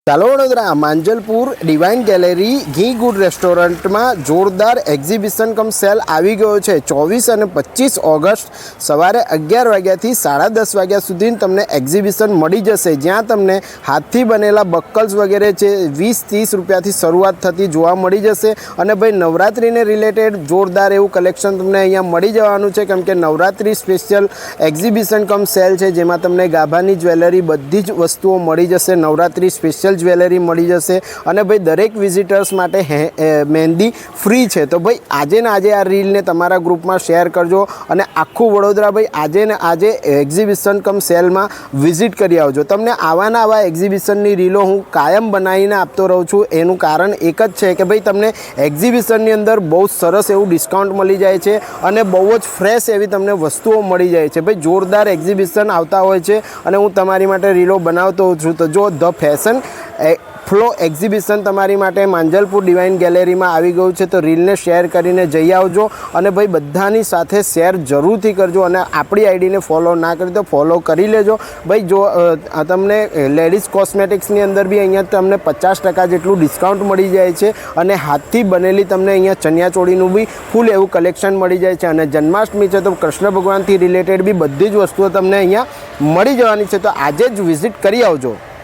ચાલો Vadodara Manjalpur divine gallery ઘી good રેસ્ટોરન્ટમાં જોરદાર એક્ઝિબિશન કમ સેલ આવી ગયો છે। 24 અને 25 ઓગસ્ટ સવારે 11 વાગ્યાથી 10:30 વાગ્યા સુધી તમને એક્ઝિબિશન મળી જશે, જ્યાં તમને હાથથી બનેલા બક્કલ્સ વગેરે છે 20-30 રૂપિયાથી શરૂઆત થતી જોવા મળી જશે। અને ભાઈ નવરાત્રિને રિલેટેડ જોરદાર એવું કલેક્શન તમને અહીંયા મળી જવાનું છે, કેમ કે નવરાત્રિ સ્પેશિયલ એક્ઝિબિશન કમ સેલ છે, જેમાં તમને ગાભાની જ્વેલરી બધી જ વસ્તુઓ મળી જશે। નવરાત્રિ સ્પેશિયલ જ્વેલરી મળી જશે અને ભાઈ દરેક વિઝિટર્સ માટે મહેંદી ફ્રી છે। તો ભાઈ આજે ને આજે આ રીલને તમારા ગ્રુપમાં શેર કરજો અને આખું વડોદરા ભાઈ આજે ને આજે એક્ઝિબિશન કમ સેલમાં વિઝિટ કરી આવજો। તમને આવાના આવા એક્ઝિબિશનની રીલો હું કાયમ બનાવીને આપતો રહું છું। એનું કારણ એક જ છે કે ભાઈ તમને એક્ઝિબિશનની અંદર બહુ સરસ એવું ડિસ્કાઉન્ટ મળી જાય છે અને બહુ જ ફ્રેશ એવી તમને વસ્તુઓ મળી જાય છે। ભાઈ જોરદાર એક્ઝિબિશન આવતા હોય છે અને હું તમારી માટે રીલો બનાવતો હોઉં છું। તો જો ધ ફેશન ફ્લો એક્ઝિબિશન તમારી માટે માંજલપુર ડિવાઇન ગેલેરીમાં આવી ગયું છે, તો રીલને શેર કરીને જઈ આવજો અને ભાઈ બધાની સાથે શેર જરૂરથી કરજો અને આપણી આઈડીને ફોલો ના કરી તો ફોલો કરી લેજો। ભાઈ જો તમને લેડીઝ કોસ્મેટિક્સની અંદર બી અહીંયા તમને 50% જેટલું ડિસ્કાઉન્ટ મળી જાય છે અને હાથથી બનેલી તમને અહીંયા ચણિયાચોળીનું બી ફૂલ એવું કલેક્શન મળી જાય છે। અને જન્માષ્ટમી છે તો કૃષ્ણ ભગવાનથી રિલેટેડ બી બધી જ વસ્તુઓ તમને અહીંયા મળી જવાની છે, તો આજે જ વિઝિટ કરી આવજો।